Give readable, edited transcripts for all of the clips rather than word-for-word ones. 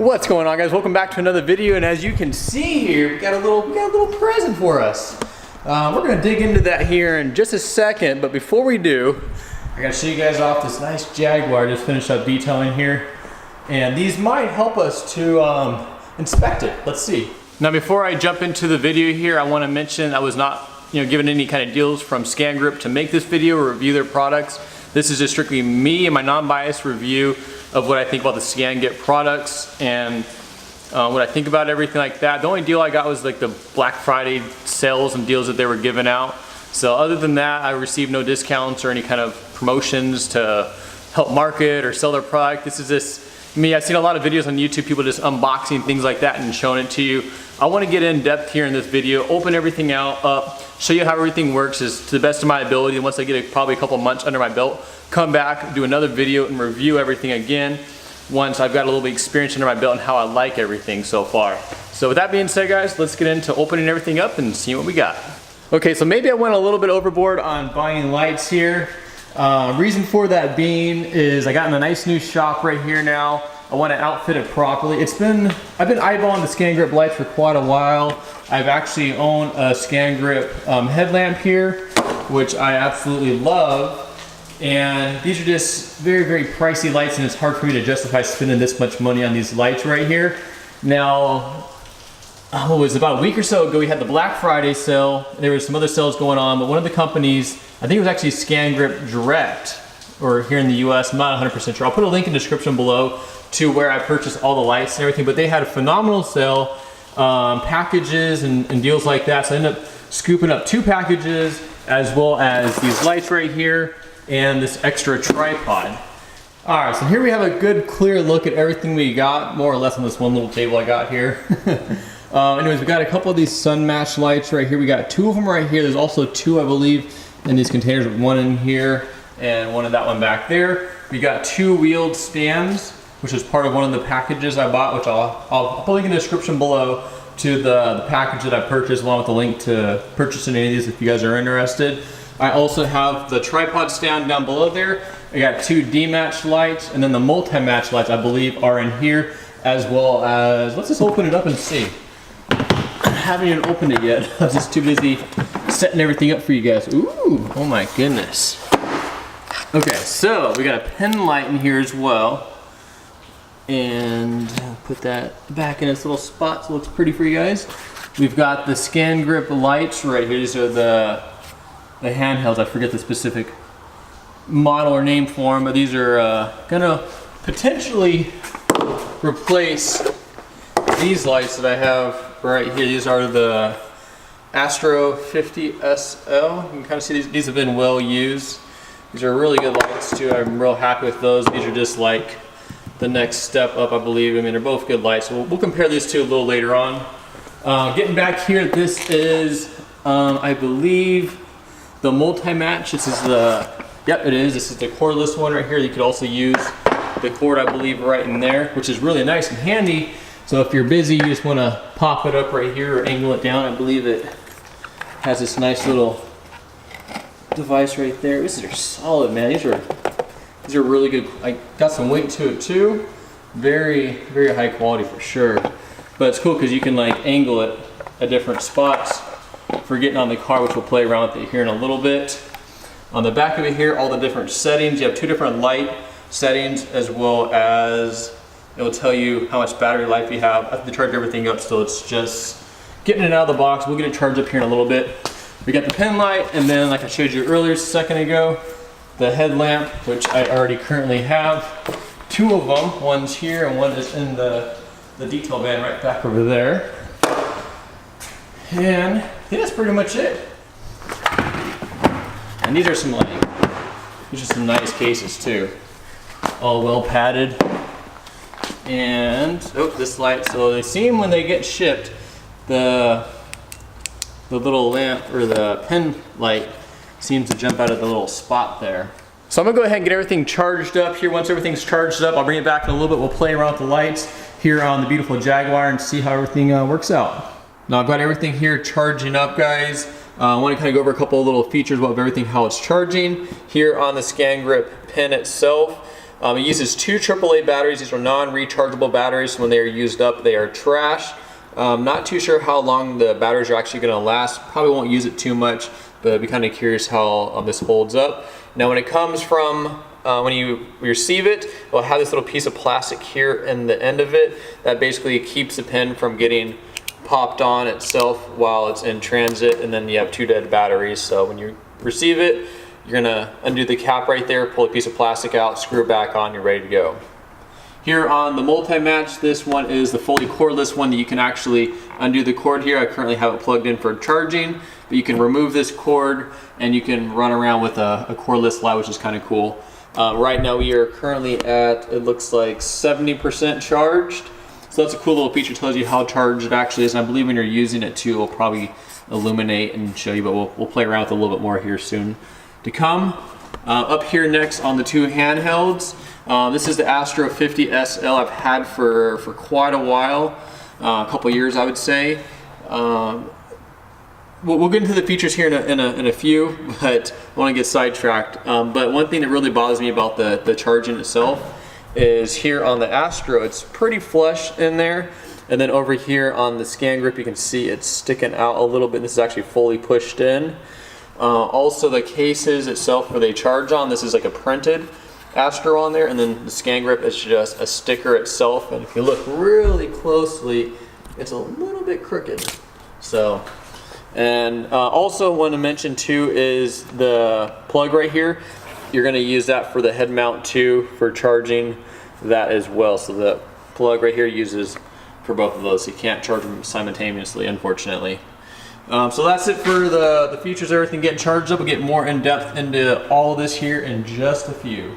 What's going on, guys? Welcome back to another video, and as you can see here, we got a little present for us. We're gonna dig into that here in just a second, but before we do, I gotta show you guys off this nice Jaguar. Just finished up detailing here, and these might help us to inspect it. Let's see. Now, before I jump into the video here, I want to mention I was not, given any kind of deals from ScanGrip to make this video or review their products. This is just strictly me and my non-biased review of what I think about the ScanGrip products and what I think about everything like that. The only deal I got was like the Black Friday sales and deals that they were giving out. So other than that, I received no discounts or any kind of promotions to help market or sell their product. This is just me. I've seen a lot of videos on YouTube, people just unboxing things like that and showing it to you. I want to get in depth here in this video, open everything up, show you how everything works is to the best of my ability. And once I get probably a couple months under my belt, come back, do another video and review everything again once I've got a little bit of experience under my belt and how I like everything so far. So with that being said, guys, let's get into opening everything up and see what we got. Okay, so maybe I went a little bit overboard on buying lights here. Reason for that being is I got in a nice new shop right here now. I want to outfit it properly. I've been eyeballing the ScanGrip lights for quite a while. I've actually owned a ScanGrip headlamp here, which I absolutely love. And these are just very, very pricey lights, and it's hard for me to justify spending this much money on these lights right here. Now, it was about a week or so ago, we had the Black Friday sale. There were some other sales going on, but one of the companies, I think it was actually ScanGrip Direct, or here in the US, I'm not 100% sure. I'll put a link in the description below to where I purchased all the lights and everything, but they had a phenomenal sale, packages and deals like that. So I ended up scooping up 2 packages, as well as these lights right here, and this extra tripod. All right, so here we have a good clear look at everything we got, more or less on this one little table I got here. Anyways, we got a couple of these sun match lights right here. We got 2 of them right here. There's also 2, I believe, in these containers, one in here and one in that one back there. We got 2 wheeled stands, which is part of one of the packages I bought, which I'll put a link in the description below to the package that I purchased, along with the link to purchase any of these if you guys are interested. I also have the tripod stand down below there. I got 2 D-match lights, and then the multi-match lights, I believe, are in here, as well as, let's just open it up and see. I haven't even opened it yet. I was just too busy setting everything up for you guys. Ooh, oh my goodness. Okay, so we got a pen light in here as well. And I'll put that back in its little spot so it looks pretty for you guys. We've got the ScanGrip lights right here. These are the handhelds. I forget the specific model or name for them, but these are gonna potentially replace these lights that I have right here. These are the Astro 50 SL. You can kind of see these have been well used. These are really good lights too. I'm real happy with those. These are just like the next step up, I believe. I mean, they're both good lights. So we'll compare these two a little later on. Getting back here, this is, I believe, the multi-match. This is yep, it is. This is the cordless one right here. You could also use the cord, I believe, right in there, which is really nice and handy. So if you're busy, you just want to pop it up right here or angle it down. I believe it has this nice little device right there. These are solid, man. These are really good. I got some weight to it too. Very, very high quality for sure. But it's cool because you can like angle it at different spots for getting on the car, which we'll play around with it here in a little bit. On the back of it here, all the different settings. You have 2 different light settings, as well as it will tell you how much battery life you have. I have to charge everything up, so it's just getting it out of the box. We'll get it charged up here in a little bit. We got the pen light, and then like I showed you earlier a second ago, the headlamp, which I already currently have. 2 of them, one's here and one is in the detail van right back over there. And I think that's pretty much it. And these are some nice cases too. All well padded. And this light, so they seem when they get shipped, the little lamp or the pen light seems to jump out of the little spot there. So I'm gonna go ahead and get everything charged up here. Once everything's charged up, I'll bring it back in a little bit. We'll play around with the lights here on the beautiful Jaguar and see how everything works out. Now I've got everything here charging up, guys. I want to kind of go over a couple of little features of everything, how it's charging. Here on the ScanGrip pen itself, It uses 2 AAA batteries. These are non-rechargeable batteries. When they are used up, they are trash. Not too sure how long the batteries are actually going to last. Probably won't use it too much, but I'd be kind of curious how this holds up. Now when it comes from when you receive it, it'll have this little piece of plastic here in the end of it that basically keeps the pin from getting popped on itself while it's in transit, and then you have 2 dead batteries. So when you receive it, you're gonna undo the cap right there, pull a piece of plastic out, screw it back on, you're ready to go. Here on the multi-match, this one is the fully cordless one that you can actually undo the cord here. I currently have it plugged in for charging, but you can remove this cord and you can run around with a cordless light, which is kind of cool. Right now we are currently at, it looks like 70% charged. So that's a cool little feature, tells you how charged it actually is. And I believe when you're using it too, it'll probably illuminate and show you, but we'll play around with it a little bit more here soon to come. Up here next on the 2 handhelds, this is the Astro 50 SL I've had for quite a while, a couple years I would say. We'll get into the features here in a few, but I want to get sidetracked. But one thing that really bothers me about the charging itself is here on the Astro, it's pretty flush in there. And then over here on the ScanGrip, you can see it's sticking out a little bit. This is actually fully pushed in. Also the cases itself where they charge on, this is like a printed Astro on there, and then the ScanGrip is just a sticker itself. And if you look really closely, it's a little bit crooked. So, and also want to mention too is the plug right here. You're going to use that for the head mount too, for charging that as well. So the plug right here uses for both of those. You can't charge them simultaneously, unfortunately. So that's it for the features, everything getting charged up. We'll get more in depth into all of this here in just a few.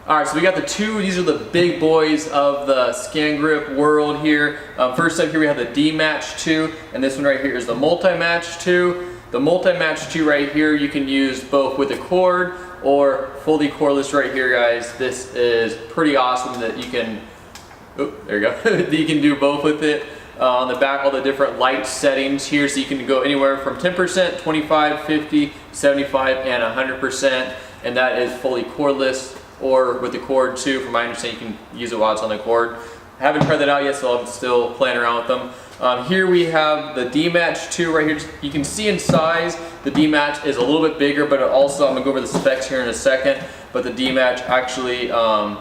All right, so we got the 2, these are the big boys of the ScanGrip world here. First up here we have the D-Match 2, and this one right here is the Multi-Match 2. The Multi-Match 2 right here, you can use both with a cord or fully cordless right here, guys. This is pretty awesome that you can, there you go, that you can do both with it. On the back, all the different light settings here, so you can go anywhere from 10%, 25, 50, 75, and 100%, and that is fully cordless or with the cord too. From my understanding, you can use it while it's on the cord. I haven't tried that out yet, so I'm still playing around with them. Here we have the D-Match 2 right here. You can see in size, the D-Match is a little bit bigger, but it also, I'm gonna go over the specs here in a second, but the D-Match actually a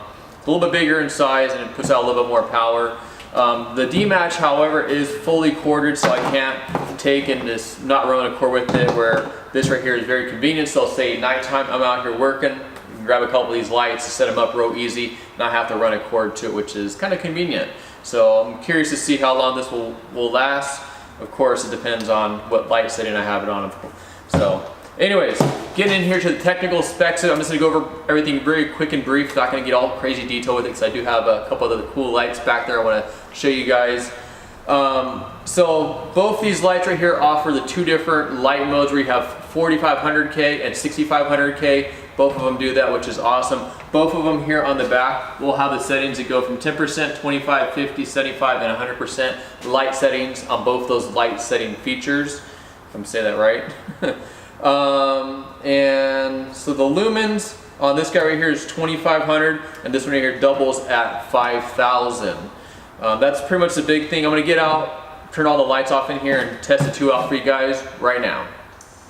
little bit bigger in size, and it puts out a little bit more power. The D-Match, however, is fully corded, so I can't take and just not run a cord with it, where this right here is very convenient. So say nighttime, I'm out here working, you can grab a couple of these lights, set them up real easy, not have to run a cord to it, which is kind of convenient. So I'm curious to see how long this will last. Of course, it depends on what light setting I have it on. So anyways, getting in here to the technical specs, I'm just going to go over everything very quick and brief. Not going to get all crazy detail with it because I do have a couple of the cool lights back there I want to show you guys. So both these lights right here offer the 2 different light modes where you have 4500K and 6500K. Both of them do that, which is awesome. Both of them here on the back will have the settings that go from 10%, 25, 50, 75, and 100% light settings on both those light setting features, if I'm saying that right. And so the lumens on this guy right here is 2500, and this one right here doubles at 5000. That's pretty much the big thing. I'm going to get out, turn all the lights off in here, and test the 2 out for you guys right now.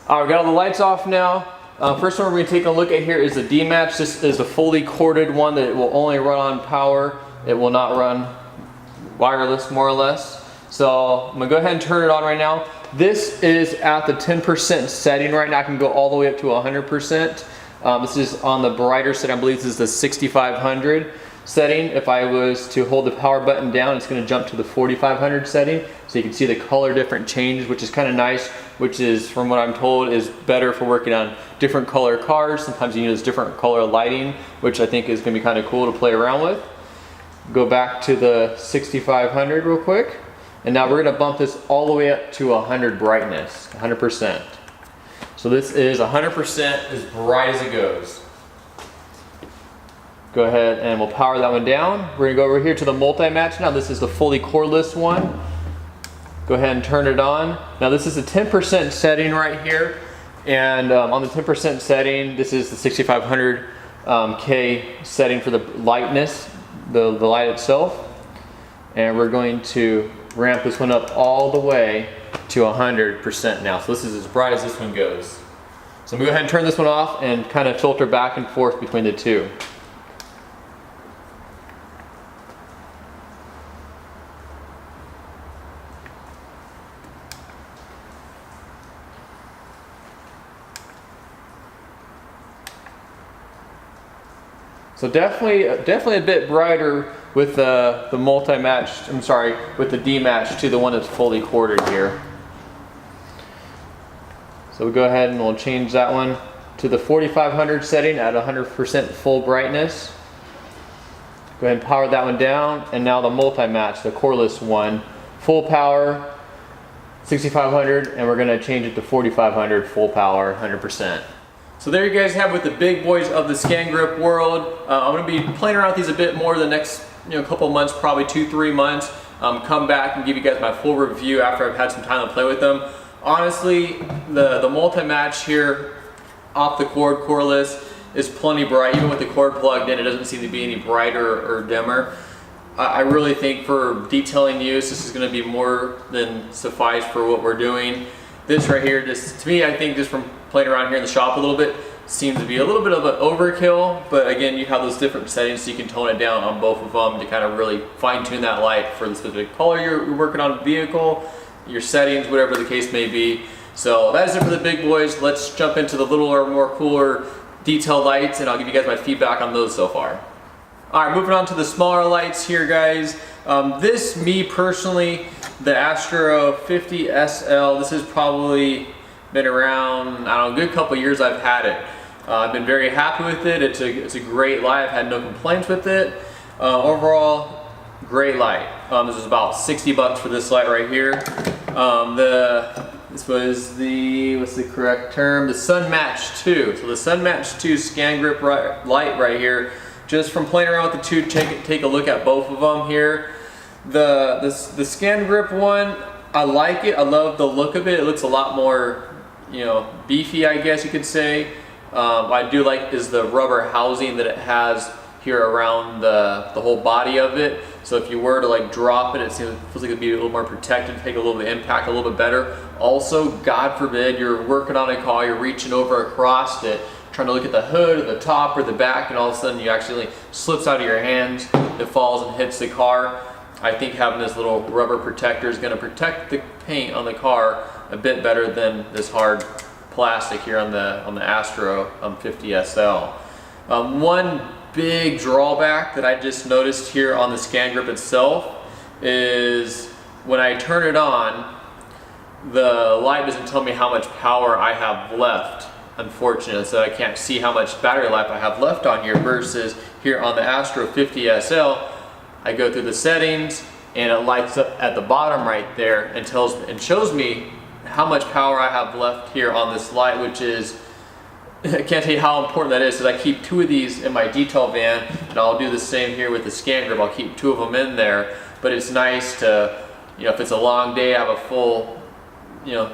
All right, we got all the lights off now. First one we're going to take a look at here is the D-Match. This is the fully corded one that will only run on power. It will not run wireless, more or less. So I'm going to go ahead and turn it on right now. This is at the 10% setting right now. I can go all the way up to 100%. This is on the brighter setting. I believe this is the 6500 setting. If I was to hold the power button down, it's going to jump to the 4500 setting. So you can see the color different changes, which is kind of nice, which is, from what I'm told, is better for working on different color cars. Sometimes you use different color lighting, which I think is going to be kind of cool to play around with. Go back to the 6500 real quick. And now we're going to bump this all the way up to 100 brightness, 100%. So this is 100% as bright as it goes. Go ahead and we'll power that one down. We're going to go over here to the multi-match now. This is the fully cordless one. Go ahead and turn it on. Now this is a 10% setting right here. And on the 10% setting, this is the 6500 K setting for the lightness, the light itself. And we're going to ramp this one up all the way to 100% now. So this is as bright as this one goes. So I'm gonna go ahead and turn this one off and kind of filter back and forth between the two. So definitely a bit brighter with the multi-match, with the D-match to the one that's fully quartered here. So we'll go ahead and we'll change that one to the 4500 setting at 100% full brightness. Go ahead and power that one down, and now the multi-match, the cordless one, full power, 6500, and we're gonna change it to 4500 full power, 100%. So there you guys have with the big boys of the ScanGrip world. I'm going to be playing around with these a bit more the next couple months, probably 2-3 months. Come back and give you guys my full review after I've had some time to play with them. Honestly, the multi-match here off the cord cordless is plenty bright. Even with the cord plugged in, it doesn't seem to be any brighter or dimmer. I really think for detailing use, this is going to be more than suffice for what we're doing. This right here, just to me, I think just from playing around here in the shop a little bit, seems to be a little bit of an overkill, but again, you have those different settings so you can tone it down on both of them to kind of really fine tune that light for the specific color you're working on the vehicle, your settings, whatever the case may be. So that is it for the big boys. Let's jump into the littler, more cooler detailed lights, and I'll give you guys my feedback on those so far. All right, moving on to the smaller lights here, guys. This, me personally, the Astro 50 SL, this has probably been around, I don't know, a good couple years I've had it. I've been very happy with it. It's a great light. I've had no complaints with it. Overall, great light. This was about 60 bucks for this light right here. This was the, what's the correct term? The Sun Match 2. So the Sun Match 2 ScanGrip light right here. Just from playing around with the two, take a look at both of them here. The ScanGrip one, I like it. I love the look of it. It looks a lot more, beefy, I guess you could say. What I do like is the rubber housing that it has here around the whole body of it. So if you were to like drop it, it feels like it'd be a little more protected, take a little bit of impact, a little bit better. Also, God forbid, you're working on a car, you're reaching over across it, trying to look at the hood or the top or the back, and all of a sudden you actually slips out of your hands, it falls and hits the car. I think having this little rubber protector is going to protect the paint on the car a bit better than this hard plastic here on the Astro 50 SL. One big drawback that I just noticed here on the ScanGrip itself is when I turn it on, the light doesn't tell me how much power I have left, unfortunately, so I can't see how much battery life I have left on here, versus here on the Astro 50 SL, I go through the settings and it lights up at the bottom right there and shows me how much power I have left here on this light, which is, I can't tell you how important that is, because I keep 2 of these in my detail van, and I'll do the same here with the ScanGrip. I'll keep 2 of them in there, but it's nice to, if it's a long day, I have a full,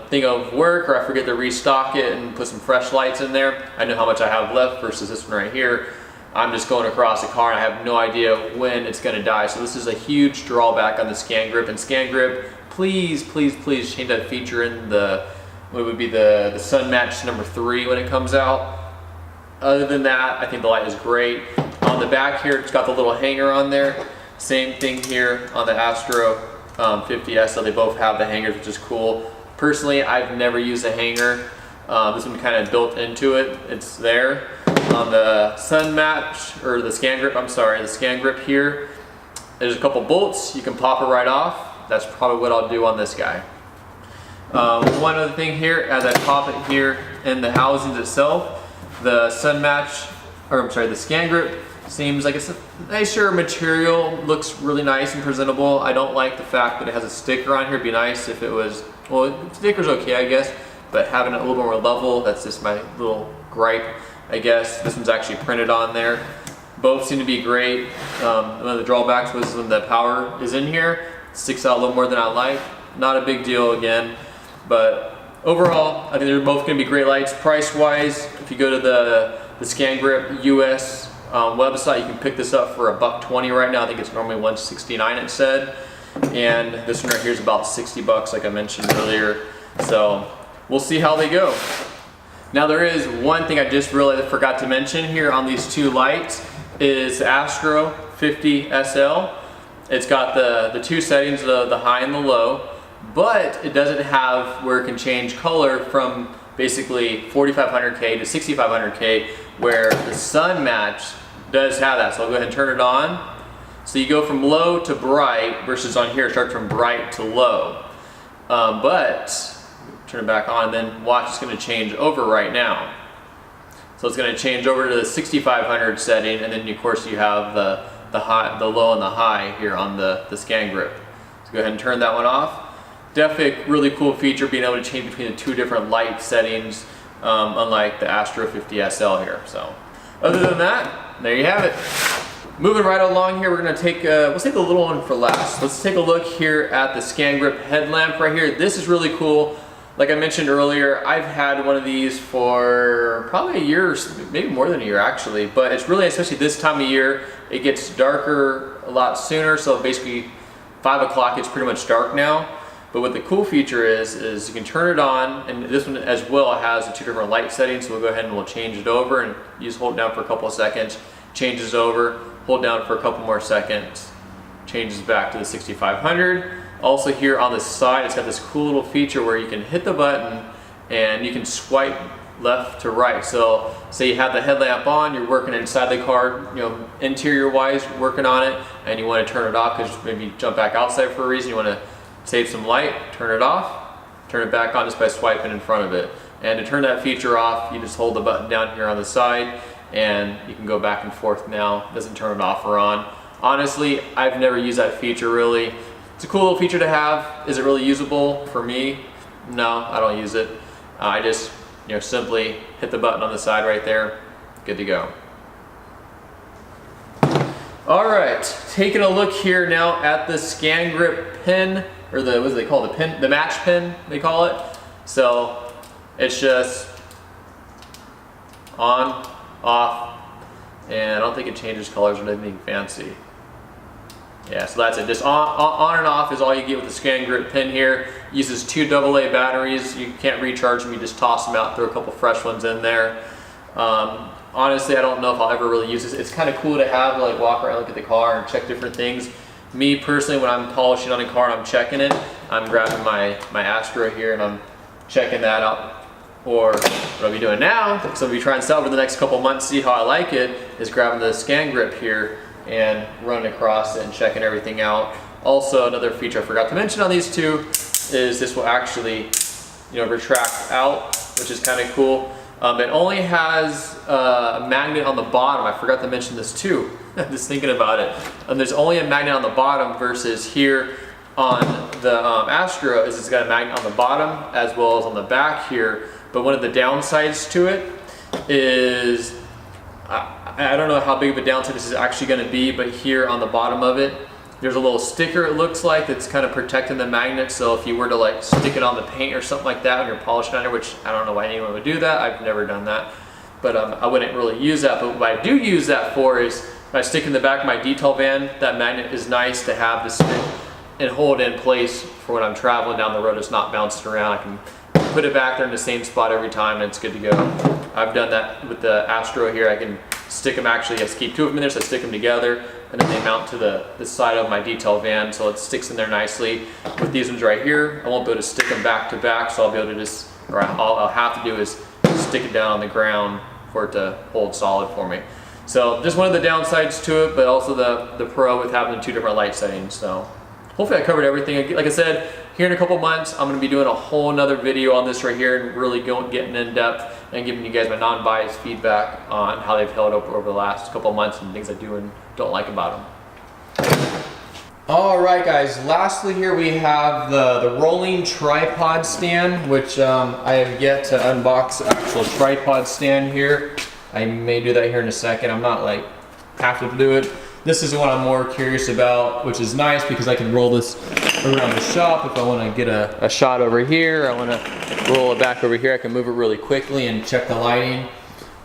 thing of work, or I forget to restock it and put some fresh lights in there, I know how much I have left, versus this one right here. I'm just going across a car and I have no idea when it's going to die. So this is a huge drawback on the ScanGrip. And ScanGrip, please, please, please change that feature in what would be the Sun Match number 3 when it comes out. Other than that, I think the light is great. On the back here, it's got the little hanger on there. Same thing here on the Astro 50 SL. They both have the hangers, which is cool. Personally, I've never used a hanger. This one kind of built into it. It's there. On the Sun Match, or the ScanGrip, I'm sorry, the ScanGrip here, there's a couple bolts. You can pop it right off. That's probably what I'll do on this guy. One other thing here, as I pop it here in the housings itself, the Sun Match, the ScanGrip seems like it's a nicer material, looks really nice and presentable. I don't like the fact that it has a sticker on here. It'd be nice if it was, well, sticker's okay, I guess, but having it a little more level, that's just my little gripe, I guess. This one's actually printed on there. Both seem to be great. One of the drawbacks was when the power is in here, it sticks out a little more than I like. Not a big deal again, but overall, I think they're both going to be great lights. Price-wise, if you go to the the ScanGrip US website. You can pick this up for $120 right now. I think it's normally $169 it said. And this one right here is about 60 bucks like I mentioned earlier. So we'll see how they go. Now there is one thing I just realized I forgot to mention here on these two lights is Astro 50 SL. It's got the two settings, the high and the low, but it doesn't have where it can change color from basically 4500K to 6500K, where the Sun Match does have that. So I'll go ahead and turn it on. So you go from low to bright versus on here, start from bright to low. But turn it back on, and then watch, it's going to change over right now. So it's going to change over to the 6500 setting, and then of course you have the high, the low and the high here on the ScanGrip. So go ahead and turn that one off. Definitely a really cool feature, being able to change between the two different light settings, unlike the Astro 50 SL here. So other than that, there you have it. Moving right along here, we're going to take, let's take the little one for last. Let's take a look here at the ScanGrip headlamp right here. This is really cool. Like I mentioned earlier, I've had one of these for probably a year, maybe more than a year actually, but it's really, especially this time of year, it gets darker a lot sooner. So basically 5 o'clock, it's pretty much dark now. But what the cool feature is you can turn it on, and this one as well has the two different light settings. So we'll go ahead and we'll change it over, and you just hold it down for a couple of seconds, changes over, hold down for a couple more seconds, changes back to the 6500. Also here on the side, it's got this cool little feature where you can hit the button and you can swipe left to right. So say you have the headlamp on, you're working inside the car, you know, interior wise, working on it, and you want to turn it off because maybe you jump back outside for a reason, you want to save some light, turn it off, turn it back on just by swiping in front of it. And to turn that feature off, you just hold the button down here on the side, and you can go back and forth now. It doesn't turn it off or on. Honestly, I've never used that feature really. It's a cool little feature to have. Is it really usable for me? No, I don't use it. I just, you know, simply hit the button on the side right there, good to go. All right, taking a look here now at the ScanGrip pin, or the, what do they call the pin? The match pin, they call it. So it's just on, off, and I don't think it changes colors or anything fancy. Yeah, so that's it. Just on and off is all you get with the ScanGrip pin here. It uses 2 AA batteries. You can't recharge them, you just toss them out, throw a couple fresh ones in there. Honestly, I don't know if I'll ever really use this. It's kind of cool to have, like, walk around, look at the car and check different things. Me personally, when I'm polishing on a car and I'm checking it, I'm grabbing my Astro here and I'm checking that out. Or what I'll be doing now, so I'll be trying to sell over the next couple months, see how I like it, is grabbing the ScanGrip here and running across it and checking everything out. Also, another feature I forgot to mention on these two is this will actually, you know, retract out, which is kind of cool. It only has a magnet on the bottom. I forgot to mention this too. Just thinking about it. There's only a magnet on the bottom versus here on the Astro is it's got a magnet on the bottom as well as on the back here. But one of the downsides to it is, I don't know how big of a downside this is actually going to be, but here on the bottom of it, there's a little sticker, it looks like, that's kind of protecting the magnet. So if you were to like stick it on the paint or something like that when you're polishing on it, which I don't know why anyone would do that, I've never done that, but I wouldn't really use that. But what I do use that for is if I stick in the back of my detail van, that magnet is nice to have to stick and hold in place for when I'm traveling down the road. It's not bouncing around. I can put it back there in the same spot every time and it's good to go. I've done that with the Astro here. I can stick them, actually, I just keep 2 of them in there, so I stick them together and then they mount to the side of my detail van, so it sticks in there nicely. With these ones right here, I won't be able to stick them back to back, so I'll be able to just, or all I'll have to do is stick it down on the ground for it to hold solid for me. So just one of the downsides to it, but also the pro with having the 2 different light settings. So hopefully I covered everything. Like I said, here in a couple months, I'm going to be doing a whole nother video on this right here and really getting in depth and giving you guys my non-biased feedback on how they've held up over the last couple months and things I do and don't like about them. All right, guys, lastly here we have the rolling tripod stand, which I have yet to unbox the actual tripod stand here. I may do that here in a second. I'm not like have to do it. This is what I'm more curious about, which is nice because I can roll this around the shop. If I want to get a shot over here, I want to roll it back over here, I can move it really quickly and check the lighting.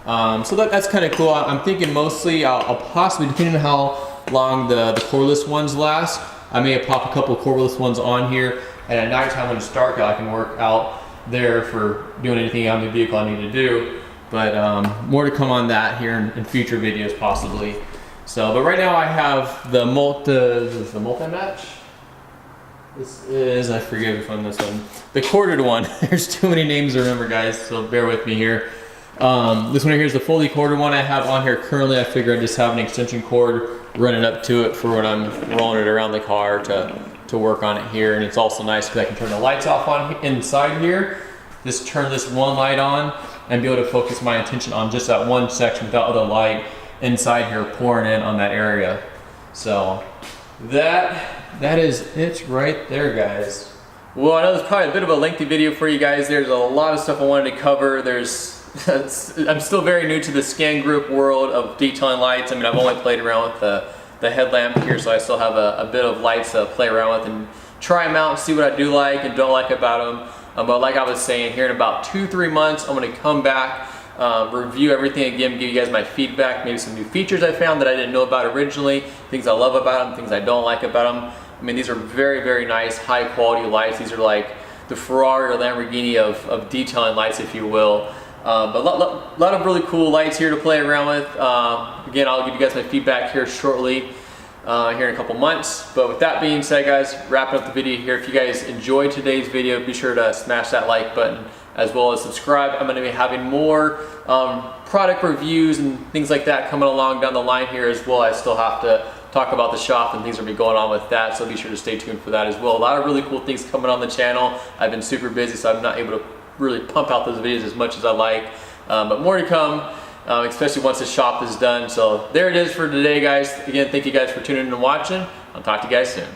So that's kind of cool. I'm thinking mostly I'll possibly, depending on how long the cordless ones last, I may pop a couple of cordless ones on here, and at nighttime when it's dark out, I can work out there for doing anything on the vehicle I need to do. But more to come on that here in future videos possibly. So, but right now I have the multi-match. This is, I forget which one this one. The corded one. There's too many names to remember, guys, so bear with me here. This one here is the fully corded one I have on here currently. I figure I just have an extension cord running up to it for when I'm rolling it around the car to work on it here. And it's also nice because I can turn the lights off on inside here. Just turn this one light on and be able to focus my attention on just that one section without the light inside here pouring in on that area. So that is it right there, guys. Well, I know it's probably a bit of a lengthy video for you guys. There's a lot of stuff I wanted to cover. I'm still very new to the Scan Group world of detailing lights. I mean, I've only played around with the headlamp here, so I still have a bit of lights to play around with and try them out and see what I do like and don't like about them. But like I was saying, here in about 2-3 months, I'm going to come back, review everything again, give you guys my feedback, maybe some new features I found that I didn't know about originally, things I love about them, things I don't like about them. I mean, these are very, very nice, high quality lights. These are like the Ferrari or Lamborghini of detailing lights, if you will. But a lot of really cool lights here to play around with. Again, I'll give you guys my feedback here shortly, here in a couple months. But with that being said, guys, wrapping up the video here. If you guys enjoyed today's video, be sure to smash that like button as well as subscribe. I'm going to be having more product reviews and things like that coming along down the line here as well. I still have to talk about the shop and things will be going on with that, so be sure to stay tuned for that as well. A lot of really cool things coming on the channel. I've been super busy, so I'm not able to really pump out those videos as much as I like, but more to come, especially once the shop is done. So there it is for today, guys. Again, thank you guys for tuning in and watching. I'll talk to you guys soon.